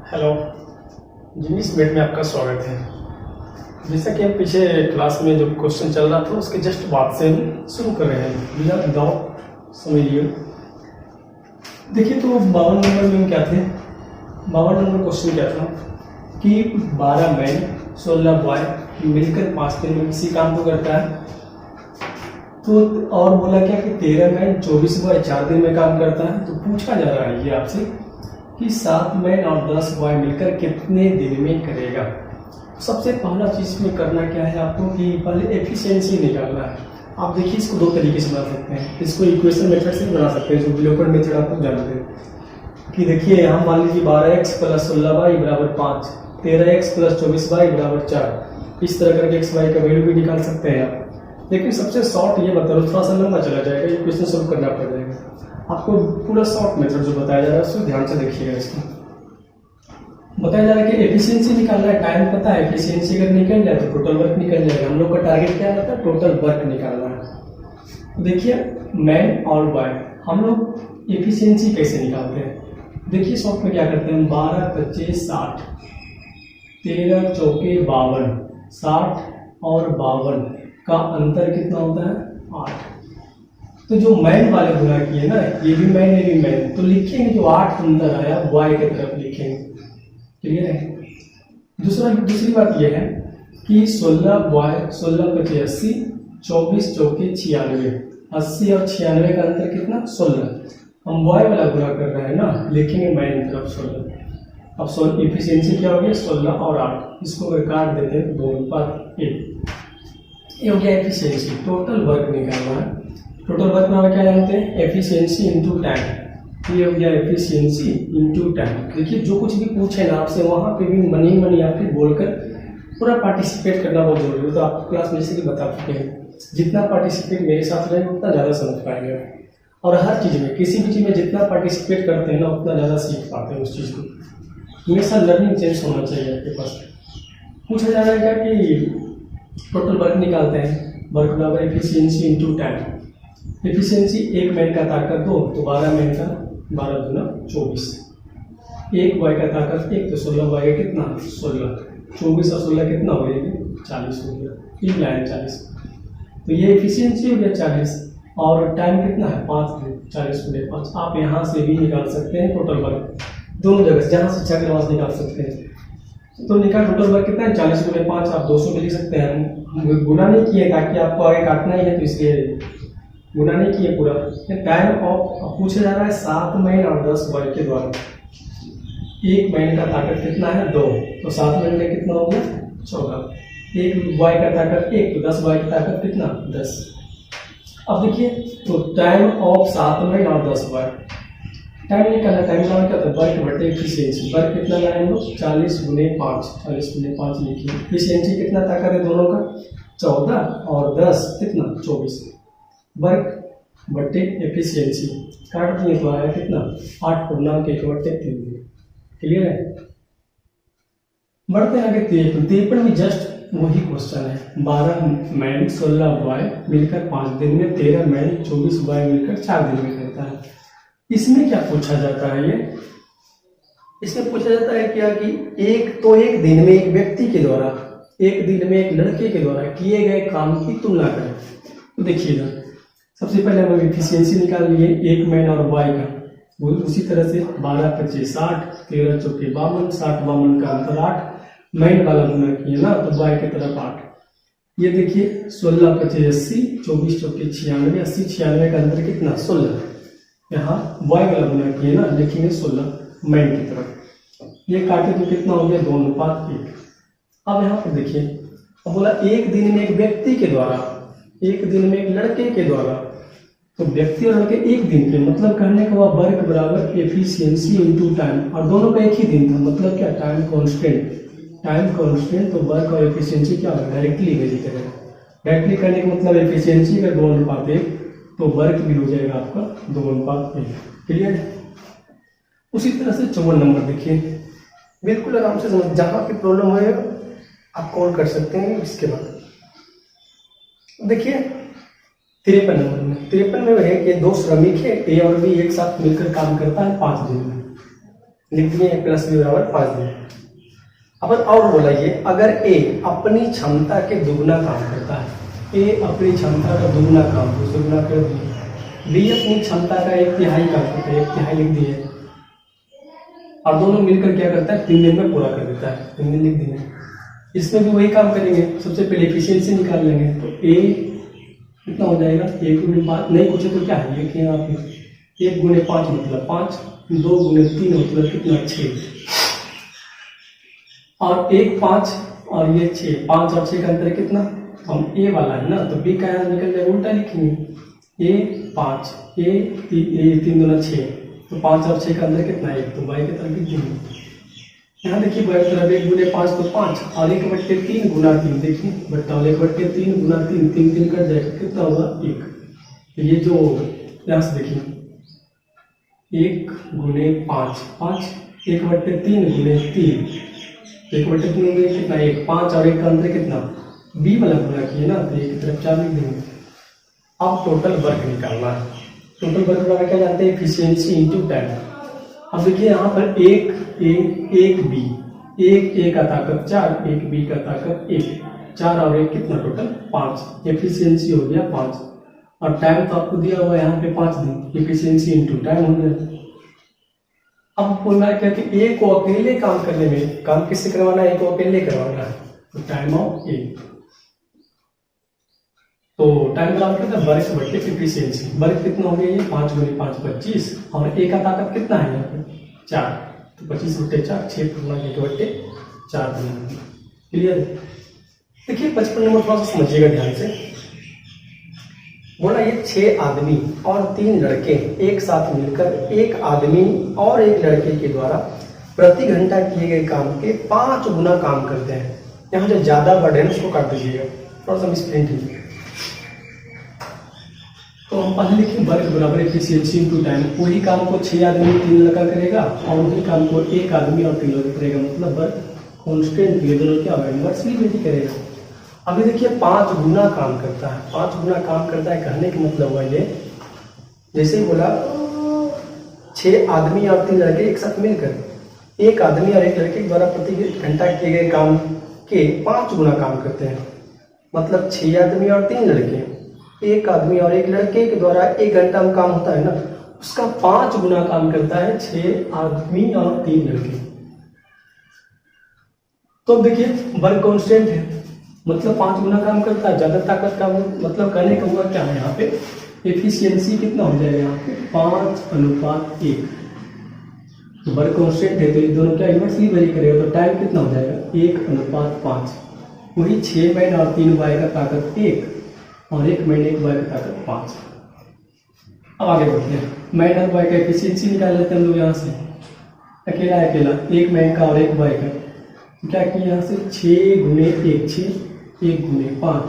Hello जी, इस minute में आपका स्वागत है। जैसा कि हम पीछे क्लास में जो क्वेश्चन चल रहा था उसके जस्ट बाद से हम शुरू कर रहे हैं बिना विदाउट समझिए। देखिए, तो 52 नंबर में क्या थे, 52 नंबर क्वेश्चन क्या था कि 12 मैन 16 बॉय मिलकर 5 दिन में किसी काम को करता है। तो और बोला क्या कि 13 मैन 24 बॉय 4 दिन में काम करता है। तो पूछा जा रहा है ये आपसे कि 7 मैन और 10 बॉय मिलकर कितने दिन में करेगा। सबसे पहला चीज में करना क्या है आपको कि पहले एफिशिएंसी निकालना है। आप देखिए, इसको दो तरीके से बना सकते हैं। इसको इक्वेशन मेथड से बना सकते हैं, जो विलोपन मेथड आप लोग जानते हैं कि देखिए यहाँ मान लीजिए 12x + 16y = 5, 13x + 24y = 4। इस तरह करके x y का वैल्यू भी निकाल सकते हैं आप। लेकिन सबसे शॉर्ट ये बता रहा हूँ, थोड़ा सा लंबा चला जाएगा, इक्वेशन सोल्व करना पड़ जाएगा आपको। पूरा शॉर्ट मेथड जो बताया जा रहा है उसको ध्यान से देखिएगा। इसको बताया जा रहा है कि एफिशिएंसी निकालना है, टाइम पता है, एफिशिएंसी अगर निकल जाए तो टोटल वर्क निकल जाएगा। हम लोग का टारगेट क्या रहता है, टोटल वर्क निकालना है। तो देखिए, मैन और बॉय हम लोग एफिशिएंसी कैसे निकालते हैं। देखिए शॉर्ट में क्या करते हैं, 12 × 25 = 60, 13 × 4 = 52, 60 और 52 का अंतर कितना होता है, 8। तो जो मैन वाले गुना किए ना, ये भी मैन ये भी मैन, तो लिखेंगे जो 8 अंदर आया बॉय की तरफ लिखेंगे। क्लियर है। दूसरी बात यह है कि 16 बॉय 16 × 25 = 80, 24 × 4 = 96, 80 और 96 का अंतर कितना, 16। हम बॉय वाला गुना कर रहे हैं ना, लिखेंगे मैन की तरफ 16। अब एफिशिएंसी क्या हो गया, 16 और 8, इसको अगर काट देते हैं 2:1। ये हो गया एफिशिएंसी। टोटल वर्क निकालना है। टोटल वर्क में क्या जानते हैं, एफिशिएंसी इनटू टाइम। ये हो गया एफिशिएंसी इनटू टाइम। देखिए, जो कुछ भी पूछे ना आपसे वहाँ पे भी मनी आपके बोलकर पूरा पार्टिसिपेट करना बहुत जरूरी है। तो आप क्लास में से बता चुके हैं, जितना पार्टिसिपेट मेरे साथ रहे उतना ज़्यादा समझ पाएंगे। और हर चीज़ में, किसी भी चीज़ में जितना पार्टिसिपेट करते हैं ना उतना ज़्यादा सीख पाते हैं उस चीज़ को। हमेशा लर्निंग चेंज होना चाहिए आपके पास। पूछा जा रहा है क्या कि टोटल वर्क निकालते हैं, वर्क बराबर efficiency into time. Efficiency 1 man का ताकत 2, तो 12 मैन का 12 दूना 24। 1 बॉय का ताकत 1, तो 16 बॉय का कितना, 16। 24 और 16 कितना हो गया, 40 हो गया। 3 लाइन 40, तो ये एफिशिएंसी हो गया 40। और टाइम कितना है, 5 दिन, 40 × 5। आप यहाँ से भी निकाल सकते हैं टोटल वर्क, दोनों जगह से, जहाँ से इच्छा के वहाँ से निकाल सकते हैं। तो निकाल टोटल वर्क कितना है, 40 × 5 आप 200 में लिख सकते हैं। गुना नहीं किए ताकि आपको आगे काटना ही है, तो इसलिए गुना नहीं किए पूरा। टाइम ऑफ पूछा जा रहा है 7 मैन और 10 बॉय के द्वारा। 1 मैन का ताकत कितना है, 2, तो 7 मैन में कितना हो गया, 14। 1 बॉय का ताकत 1, तो 10 बॉय की ताकत कितना, 10। अब देखिए, तो टाइम ऑफ 7 मैन और 10 बॉय, टाइम निकालना, टाइम का क्या था, वर्क बटे एफिशिएंसी। वर्क कितना लाए हम लोग, 40 × 5, 40 × 5 लिखिए। एफिशिएंसी कितना ताकत है दोनों का, 14 और 10 कितना, 24। वर्क बटे एफिशिएंसी काट दिए तो आया कितना, 8 × 3। क्लियर है। बढ़ते हैं आगे 53 में जस्ट वही क्वेश्चन है। 12 मैन 16 बॉय मिलकर 5 दिन में, 13 मैन 24 बॉय मिलकर 4 दिन में करता है। इसमें क्या पूछा जाता है, ये इसमें पूछा जाता है क्या कि एक दिन में एक व्यक्ति के द्वारा, एक दिन में एक लड़के के द्वारा किए गए काम की तुलना करें। तो देखिएगा, सबसे पहले हम एफिशिएंसी निकाल लिए 1 मैन और बॉय का। उसी तरह से 12 × 25 = 60, 13 × 4 = 52, 60 52 का अंतर 8। मैन वाला गुना किए ना, तो बॉय की तरफ 8। ये देखिए 16 × 25 = 80, 24 × 4 = 96, 80 96 का अंतर कितना, 16। यहाँ बॉय वाला गुना किए ना, लिखेंगे 16 मैन की तरफ। ये काटे तो कितना हो गया, 2:1। अब यहाँ पर देखिए, अब बोला एक दिन में एक व्यक्ति के द्वारा, एक दिन में एक लड़के के द्वारा, तो व्यक्ति और लड़के एक दिन के, मतलब कहने का वह वर्क बराबर एफिशिएंसी इनटू टाइम, और दोनों का एक ही दिन था, मतलब क्या, टाइम कांस्टेंट। टाइम कांस्टेंट, तो वर्क और एफिशिएंसी क्या होगा, डायरेक्टली वेरी करेगा। डायरेक्टली करने का मतलब एफिशिएंसी का 2:1, तो वर्क भी हो जाएगा आपका 2:1। क्लियर है। उसी तरह से 54 नंबर देखिए, बिल्कुल आराम से समझ, जहाँ पे प्रॉब्लम है आप कॉल कर सकते हैं। इसके बाद देखिए 53 नंबर में, 53 में है कि 2 श्रमिक है, ए और बी एक साथ मिलकर काम करता है 5 दिन में। लिख दिए a प्लस बी बराबर 5 दिन। अब और बोला ये, अगर ए अपनी क्षमता के दुगुना काम करता है, ए अपनी क्षमता का दुगुना काम, उसको गुना कर दिए, बी अपनी क्षमता का 1/3 काम करता है, 1/3 लिख दिए, और दोनों मिलकर क्या करता है 3 दिन में पूरा कर देता है, 3 दिन लिख दिए। इसमें भी वही काम करेंगे, सबसे पहले एफिशिएंसी निकाल लेंगे, तो ए कितना हो जाएगा 1 गुणे 5, नहीं पूछे तो क्या है लिखिए आप, 1 गुणे 5 मतलब 5, 2 गुणे 3 मतलब कितना 6, और 1 5 और ये 6, 5 और 6 का अंतर कितना, हम ए वाला है ना, तो बी का यहाँ निकल जाएगा, उल्टा लिखेंगे, ए 5 ए 3 दूना 6, तो 5 और 6 का अंतर कितना है 1, तो बाई की तरफ लिख देंगे। यहाँ देखिए बाई की तरफ 1 गुणे 5 तो 5, और 1/3 गुना 3, देखिए बट्टा 1/3 गुना 3, 3 3 कट जाएगा, कितना होगा 1। तो ये जो यहाँ से देखिए 1 गुणे 5 5, 1/3 गुणे 3, 1/3 गुणे कितना 1, 5 और 1 का अंतर कितना, बी वाला गुना किए ना, तो 1 की तरफ 4 लिख देंगे। अब टोटल वर्क निकालना है, टोटल वर्क का क्या जानते हैं, एफिशिएंसी इंटू टाइम। अब देखिए यहाँ पर एक बी, एक ए का ताकत 4, एक बी का ताकत 1, 4 और 1 कितना टोटल 5, एफिशिएंसी हो गया 5, और टाइम तो आपको दिया हुआ है यहाँ पे 5 दिन, एफिशिएंसी इंटू टाइम हो गया। अब बोलना है क्या कि ए को अकेले काम करने में, काम किससे करवाना है, ए को अकेले करवाना है, तो टाइम ऑफ ए, तो टाइम बराबर कितना वर्क बटे एफिशिएंसी, वर्क कितना हो गया ये 5 गुणे 5 25, और ए का ताकत कितना है यहाँ पे 4, तो 25/4, 6 पूर्णा 1/4 देना। क्लियर। देखिए 55 नंबर थोड़ा सा समझिएगा ध्यान से, बोला ये 6 आदमी और 3 लड़के एक साथ मिलकर एक आदमी और एक लड़के के द्वारा प्रति घंटा किए गए काम के 5 गुना काम करते हैं। यहाँ जो ज्यादा वर्ड है उसको काट दीजिएगा, थोड़ा सा मिसप्रिंट है। तो हम पहले लिखें वर्क बराबर एफिशिएंसी इनटू टाइम, वही काम को 6 आदमी 3 लड़का करेगा और वही काम को 1 आदमी और 3 लड़का करेगा, मतलब वर्क कॉन्स्टेंट ये दोनों क्या होगा इनवर्सली वही करेगा। अभी देखिए 5 गुना काम करता है, 5 गुना काम करता है कहने का मतलब हुआ ये, जैसे ही बोला 6 आदमी और 3 लड़के एक साथ मिलकर 1 आदमी और 1 लड़के द्वारा प्रति घंटा किए गए काम के 5 गुना काम करते हैं, मतलब 6 आदमी और 3 लड़के, 1 आदमी और 1 लड़के के द्वारा 1 घंटा में काम होता है ना, उसका 5 गुना काम करता है 6 आदमी और 3 लड़के। तो देखिए वर्क कांस्टेंट है, मतलब 5 गुना काम करता है, ज्यादा ताकत का, मतलब कहने का हुआ क्या है यहाँ पे एफिशिएंसी कितना हो जाएगा यहाँ पे 5:1। तो वर्क कांस्टेंट है तो ये दोनों क्या इनवर्सली वैरी करेगा, तो टाइम कितना हो जाएगा 1:5। वही 6 मैन और 3 बॉय का ताकत 1 और 1 मैन 1 बॉय का ताकत 5। अब आगे बढ़ते हैं, मैन और बॉय का एफिशिएंसी निकाल लेते हैं हम लोग यहाँ से, अकेला 1 मैन का और 1 बॉय का, क्या किया यहाँ से 6 गुणे 1 6, 1 गुणे 5,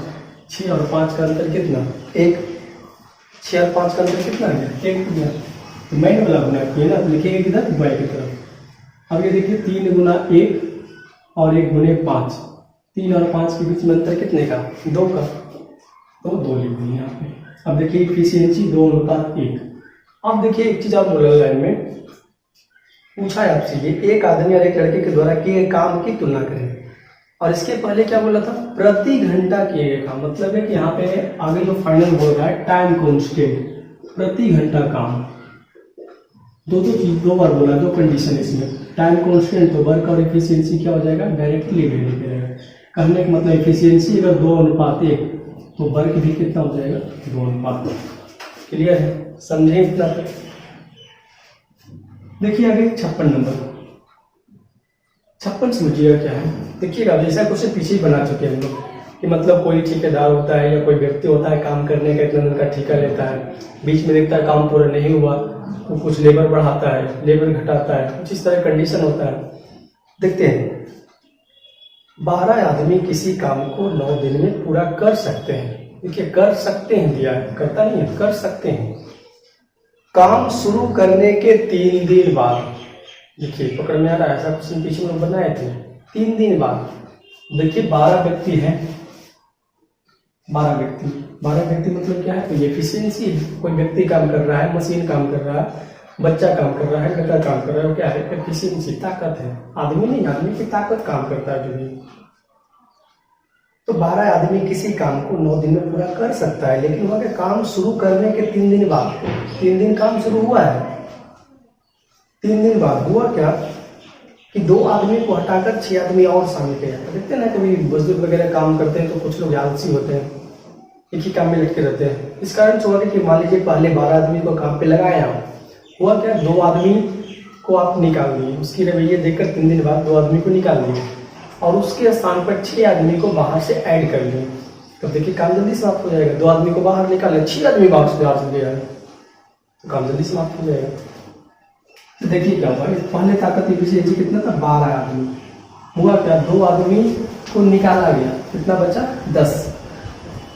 6 और 5 का अंतर कितना 1, 6 और 5 का अंतर कितना है 1 गुना, तो मैन वाला गुना किया ना, तो लिखेंगे किधर बॉय की तरफ। अब ये देखिए 3 गुना 1 और 1 गुणे 5, 3 और 5 के बीच में अंतर कितने का 2 का, तो 2 लिख देंगे यहाँ पे। अब देखिए एफिशिएंसी 2:1। अब देखिए एक चीज आप बोला लाइन में पूछा है आपसे, ये 1 आदमी और 1 लड़के के द्वारा किए काम की तुलना करें, और इसके पहले क्या बोला था प्रति घंटा किए गए काम, मतलब है कि यहाँ पे आगे जो फाइनल बोल रहा है टाइम कांस्टेंट प्रति घंटा काम, दो बार बोला, 2 कंडीशन इसमें, टाइम कांस्टेंट तो वर्क और एफिशिएंसी क्या हो जाएगा डायरेक्टली वेरी करेगा। कहने का मतलब एफिशिएंसी अगर 2:1 तो वर्क भी कितना हो जाएगा 2:2। क्लियर है, समझे इतना तक। देखिए आगे 56 नंबर, 56 समझिएगा क्या है। देखिएगा जैसा क्वेश्चन पीछे ही बना चुके हैं हम लोग कि मतलब कोई ठेकेदार होता है या कोई व्यक्ति होता है काम करने का, इतना दिन का ठेका लेता है, बीच में देखता है काम पूरा नहीं हुआ तो कुछ लेबर बढ़ाता है, लेबर घटाता है, कुछ इस तरह कंडीशन होता है। देखते हैं 12 आदमी किसी काम को 9 दिन में पूरा कर सकते हैं। देखिए कर सकते हैं दिया है, करता नहीं है, कर सकते हैं। काम शुरू करने के 3 दिन बाद, देखिए पकड़ में आ रहा है, ऐसा क्वेश्चन पीछे में बनाए थे 3 दिन बाद। देखिए 12 व्यक्ति हैं, 12 व्यक्ति मतलब क्या है, तो एफिशिएंसी है, कोई व्यक्ति काम कर रहा है, मशीन काम कर रहा है, बच्चा काम कर रहा है, लड़का काम कर रहा है, वो क्या है, एफिशिएंसी, ताकत है। आदमी नहीं, आदमी की ताकत काम करता है जो भी। तो 12 आदमी किसी काम को 9 दिन में पूरा कर सकता है, लेकिन वहां के काम शुरू करने के 3 दिन बाद, 3 दिन काम शुरू हुआ है, 3 दिन बाद हुआ क्या कि 2 आदमी को हटाकर 6 आदमी और शामिल किया जाता है। देखते हैं ना, कभी मजदूर वगैरह काम करते हैं तो कुछ लोग आलसी होते हैं, एक ही काम में लटके रहते हैं। इस कारण से हुआ कि मान लीजिए पहले 12 आदमी को काम पे लगाया, हुआ क्या, 2 आदमी को आप निकाल दिए, उसकी रवैये देखकर 3 दिन बाद 2 आदमी को निकाल दिए और उसके स्थान पर 6 आदमी को बाहर से ऐड कर लिए। तो देखिए काम जल्दी समाप्त हो जाएगा। 2 आदमी को बाहर निकाले, 6 आदमी बाहर से ले आए, तो काम जल्दी समाप्त हो जाएगा। तो देखिए क्या हुआ, पहले ताकत एफिशिएंसी कितना था, 12 आदमी। हुआ क्या, 2 आदमी को निकाला गया, कितना बचा, 10,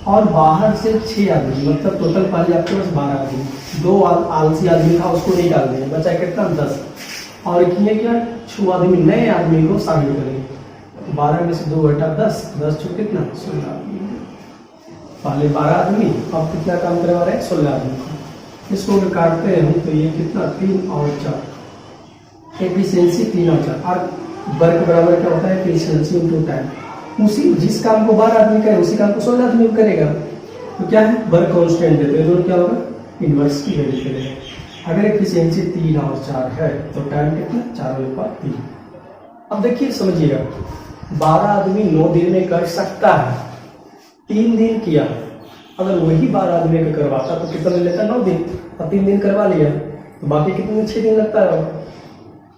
और बाहर से 6 आदमी, मतलब टोटल पहले आपके पास 12 आदमी, 2 आलसी आदमी था उसको निकाल दिया, बचा कितना, 10, और किए क्या, 6 आदमी नए आदमी को शामिल करेंगे। 12 में से 2 घटा 10, 10 छू कितना, 16 आदमी। पहले 12 आदमी, अब कितना काम करवा रहे हैं, 16 आदमी को। इसको अगर काटते हैं हम तो ये कितना, 3 और 4, एफिशिएंसी 3 और 4, और वर्क बराबर क्या होता है, एफिशिएंसी इनटू टाइम। उसी जिस काम को 12 आदमी करे उसी काम को 16 आदमी करेगा, तो क्या है, वर्क कांस्टेंट देते हैं, क्या होगा, इनवर्स की वैल्यू करेगा। अगर एफिशिएंसी 3 और 4 है तो टाइम कितना, 4/3। अब देखिए समझिएगा, 12 आदमी 9 दिन में कर सकता है, 3 दिन किया, अगर वही 12 आदमी का करवाता तो कितना दिन लेता, 9 दिन, और 3 दिन करवा लिया तो बाकी कितने, 6 दिन लगता है।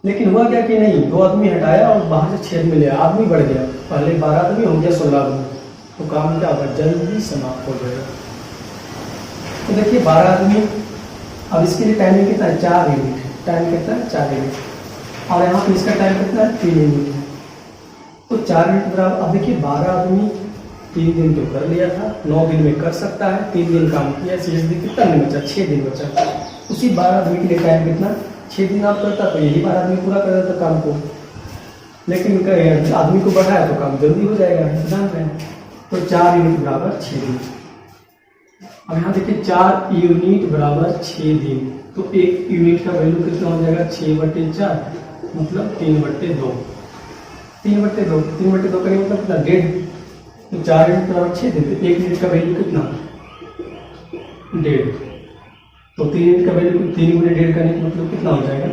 लेकिन हुआ क्या कि नहीं, 2 आदमी हटाया और बाहर से 6 आदमी लिया, आदमी बढ़ गया, पहले 12 आदमी हो गया 16 आदमी, तो काम क्या होगा, जल्दी समाप्त हो जाएगा। तो देखिए 12 आदमी, अब इसके लिए टाइमिंग कितना है, 4 यूनिट, टाइम कितना है, 4 यूनिट, और यहाँ पे इसका टाइम कितना है, 3 यूनिट है, तो 4 यूनिट बराबर। अब देखिए 12 आदमी 3 दिन तो कर लिया था, 9 दिन में कर सकता है, 3 दिन काम किया, शेष दिन कितना दिन बचा, 6 दिन बचा। उसी 12 आदमी के लिए टाइम कितना, 6 दिन आप करता तो यही 12 आदमी पूरा कर देता काम को, लेकिन आदमी को बढ़ाया तो काम जल्दी हो जाएगा, ध्यान रहे। तो 4 यूनिट बराबर 6 दिन। अब यहाँ देखिए 4 यूनिट बराबर 6 दिन, तो 1 यूनिट का वैल्यू कितना हो जाएगा, 6/4, मतलब 3/2, 3/2, 3/2 करेंगे मतलब कितना, 1.5, तो 4 यूनिट बराबर 6 दिन, तो 1 यूनिट का वैल्यू कितना, 1.5, तो 3 यूनिट का वैल्यू 3 × 1.5 करने का मतलब कितना हो जाएगा,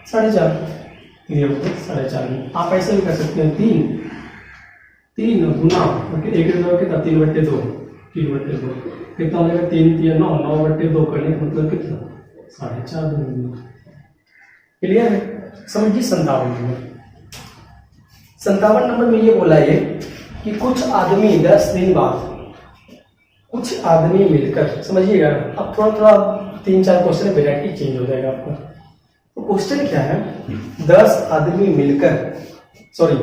4.5, 4.5। आप ऐसे भी कर सकते हैं, 3 गुना 1 कितना, 3/2, 3/2 कितना हो जाएगा, 3 3 9, 9/2 करने का मतलब कितना, 4.5। क्लियर है, समझिए 57 नंबर। 57 नंबर में ये बोला ये कि कुछ आदमी 10 दिन बाद, कुछ आदमी मिलकर, समझिएगा अब थोड़ा 3-4 क्वेश्चन वेराइटी चेंज हो जाएगा आपका। तो क्वेश्चन क्या है, 10 आदमी मिलकर, सॉरी,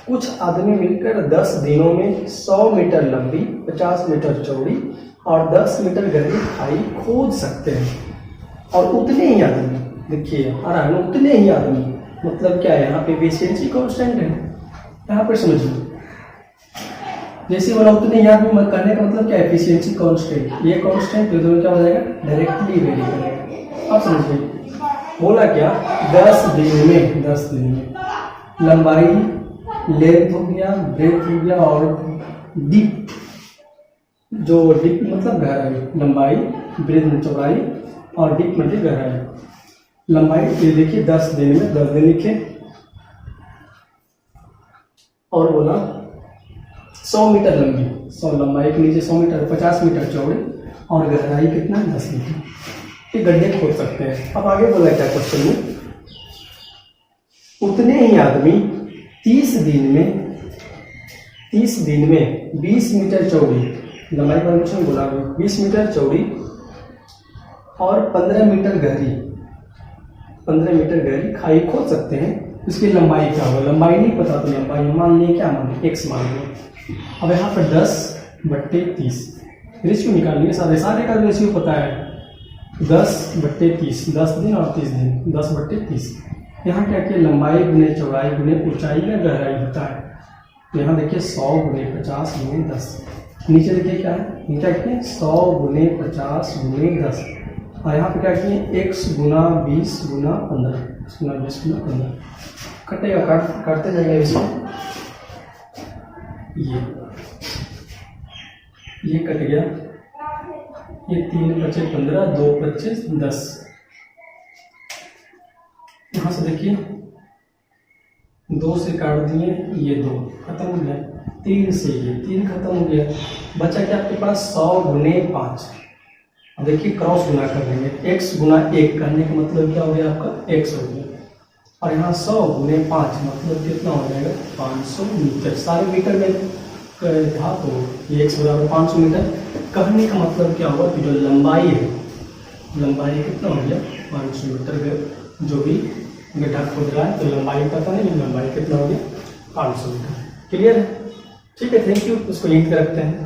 कुछ आदमी मिलकर 10 दिनों में 100 मीटर लंबी, 50 मीटर चौड़ी और 10 मीटर गहरी खाई खोद सकते हैं, और उतने ही आदमी, देखिए आ रहा है ना, उतने ही आदमी, मतलब क्या है, यहाँ पे एफिशिएंसी कांस्टेंट है, यहाँ पर समझिए, जैसे बोला उतने ही आदमी करने का मतलब क्या है, एफिशिएंसी कांस्टेंट, ये कांस्टेंट तो क्या हो जाएगा, डायरेक्टली वेरी करेगा। अब समझिए बोला क्या, 10 दिन में लंबाई, लेंथ हो गया, ब्रेथ हो गया, और डीप, जो डीप मतलब गहराई, लंबाई, ब्रेथ चौड़ाई, और डीप मतलब गहराई, लंबाई, ये देखिए 10 दिन में, 10 दिन लिखे, और बोला 100 मीटर लंबी, 100 लंबाई के नीचे 100 मीटर, 50 मीटर चौड़े, और गहराई कितना, 10 मीटर, ये गड्ढे खोद सकते हैं। अब आगे बोला क्या क्वेश्चन में, उतने ही आदमी 30 दिन में 20 मीटर चौड़ी, लंबाई का क्वेश्चन बोला, 20 मीटर चौड़ी और 15 मीटर गहरी खाई खोद सकते हैं। इसकी लंबाई क्या होगा, लंबाई नहीं पता तो लंबाई मान लें, क्या मान लें, x मान लें। अब यहाँ पर 10/30 रेशियो निकालेंगे, सारे का रेशियो पता है, 10/30, 10 दिन और 30 दिन, 10/30। यहाँ क्या किया, लंबाई गुने चौड़ाई गुने ऊंचाई या गहराई होता है, तो यहाँ देखिए 100 × 50 × 10, नीचे देखिए क्या है, नीचे देखिए 100 × 50 × 10, और यहाँ पे क्या किए x गुना 20 गुना 15, x गुना 20 गुना 15 कटेगा, काटते जाएगा इसमें, ये कट गया, ये 3 बचे 15, 2 बचे 10। यहाँ से देखिए 2 से काट दिए, ये 2 खत्म हो गया, 3 से ये 3 खत्म हो गया, बचा क्या आपके पास 100 गुने 5। अब देखिए क्रॉस गुना कर लेंगे, x गुना 1 करने का मतलब क्या हो गया आपका x हो गया, और यहाँ 100 गुने 5 मतलब कितना हो जाएगा 500 मीटर। सारे मीटर में था तो ये x बराबर 500 मीटर। कहने का मतलब क्या हुआ कि जो लंबाई है, लंबाई कितना हो गया 500 मीटर। जो भी गड्ढा खोद रहा है तो लंबाई पता नहीं, लंबाई कितना हो गया 500 मीटर। क्लियर है? ठीक है, थैंक यू। उसको यहीं पे रखते हैं।